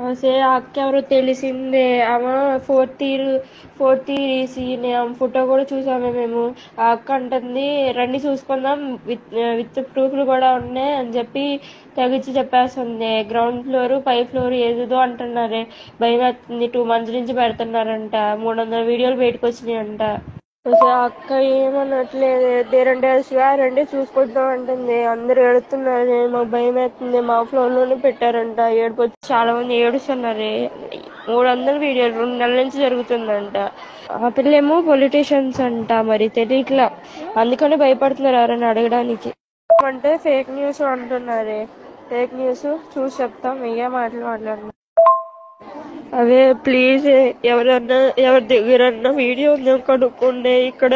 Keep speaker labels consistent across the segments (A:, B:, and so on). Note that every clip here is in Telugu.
A: అసే ఆ అక్క ఎవరో తెలిసిందే. ఆమె ఫోర్త్ ఇయర్ ఈసీనే. ఆమె ఫోటో కూడా చూసామే మేము. ఆ అక్క అంటుంది రండి చూసుకుందాం, విత్ ప్రూఫ్లు కూడా ఉన్నాయి అని చెప్పి తెగిచ్చి చెప్పేస్తుంది. గ్రౌండ్ ఫ్లోర్, పై ఫ్లోర్ ఏదేదో అంటున్నారే. భయం వేస్తుంది. 2 months నుంచి పెడుతున్నారంట. 300 వీడియోలు బయటకు వచ్చినాయంట. అసలు ఆ అక్క ఏమనట్లేదు. దేరంటే రండి చూసుకుంటాం అంటుంది. అందరు ఏడుతున్నారు. మాకు భయం వేస్తుంది. మా ఫ్లోర్ లోనే పెట్టారంట. ఏడుపు వచ్చి చాలా మంది ఏడుస్తున్నారు. 300 వీడియోలు 2 నెలల నుంచి జరుగుతుందంట. ఆ పిల్లేమో పొలిటీషియన్స్ అంట. మరి తెలియట్లా, అందుకని భయపడుతున్నారు ఎవరైనా అడగడానికి. అంటే ఫేక్ న్యూస్ అంటున్నారే. ఫేక్ న్యూస్ చూసి చెప్తాం. ఏ మాటలు మాట్లాడుతున్నారు. అదే ప్లీజ్ ఎవరి దగ్గరన్నా వీడియో ఉందేమో కనుక్కోండి. ఇక్కడ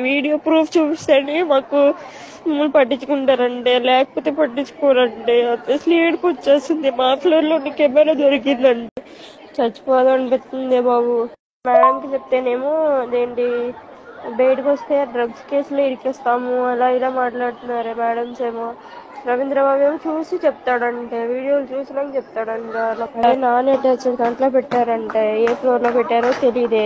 A: వీడియో ప్రూఫ్ చూపిస్తేనే మాకు మమ్మల్ని పట్టించుకుంటారండి, లేకపోతే పట్టించుకోరండి. అసలు ఏడుపు వచ్చేస్తుంది. మా ఫ్లోర్ లో కెమెరా దొరికిందండి. చచ్చిపోదాం అనిపిస్తుంది బాబు. మేడంకి చెప్తేనేమో అదేంటి బయటకు వస్తే డ్రగ్స్ కేసులో ఇరికిస్తాము అలా ఇలా మాట్లాడుతున్నారు మేడమ్స్ ఏమో. రవీంద్ర బాబు ఏమో చూసి చెప్తాడంటే, వీడియోలు చూసినాక చెప్తాడంట. నాన్ అటాచ్డ్ దాంట్లో పెట్టారంటే. ఏ ఫ్లోర్ లో పెట్టారో తెలియదే.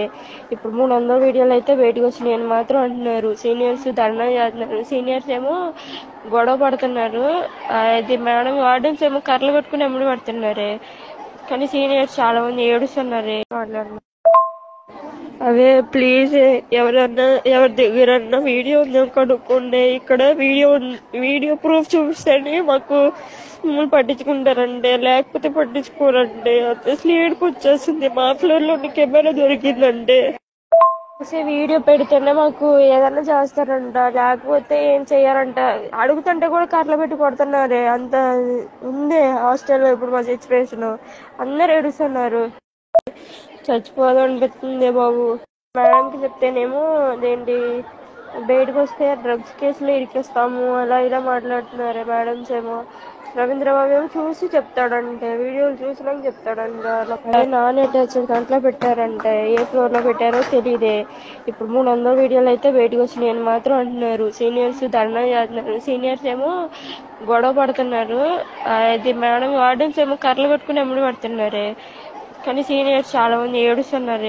A: ఇప్పుడు 300 వీడియోలు అయితే బయటకు వచ్చినాయని మాత్రం అంటున్నారు. సీనియర్స్ ధర్నా చేస్తున్నారు. సీనియర్స్ ఏమో గొడవ పడుతున్నారు. అది మేడం వార్డెన్స్ ఏమో కర్రలు పెట్టుకుని ఎమ్మడి పడుతున్నారే. కానీ సీనియర్స్ చాలా మంది ఏడుస్తున్నారు. మాట్లాడుతున్నారు. అదే ప్లీజ్ ఎవరి దగ్గరన్నా వీడియో ఉందేమో కనుక్కోండి. ఇక్కడ వీడియో ప్రూఫ్ చూపిస్తేనే మాకు మమ్మల్ని పట్టించుకుంటారండి, లేకపోతే పట్టించుకోరండి. అసలు ఏడుపు వచ్చేస్తుంది. మా ఫ్లోర్ లో కెమెరా దొరికిందండి. వీడియో పెడితేనే మాకు ఏదైనా చేస్తారంట, లేకపోతే ఏం చెయ్యారంట. అడుగుతుంటే కూడా కర్రలు పెట్టి కొడుతున్నారే. అంత ఉంది హాస్టల్లో ఇప్పుడు మా సిచ్యువేషన్. అందరు ఏడుస్తున్నారు. చచ్చిపోదాం అనిపిస్తుంది బాబు. మేడంకి చెప్తేనేమో అదేంటి బయటకు వస్తే డ్రగ్స్ కేసులో ఇరికిస్తాము అలా ఇలా మాట్లాడుతున్నారు మేడమ్స్ ఏమో. రవీంద్ర బాబు ఏమో చూసి చెప్తాడంటే, వీడియోలు చూసినాక చెప్తాడంట. అదే నాన్ అటాచ్డ్ దాంట్లో పెట్టారంటే. ఏ ఫ్లోర్ లో పెట్టారో తెలియదే. ఇప్పుడు 300 వీడియోలు అయితే బయటకు వచ్చినాయని మాత్రం అంటున్నారు. సీనియర్స్ ధర్నా చేస్తున్నారు. సీనియర్స్ ఏమో గొడవ పడుతున్నారు. అది మేడం వార్డెన్స్ ఏమో కర్రలు పెట్టుకుని ఎమ్మడి పడుతున్నారే. కానీ సీనియర్స్ చాలా మంది ఏడుస్తున్నారు.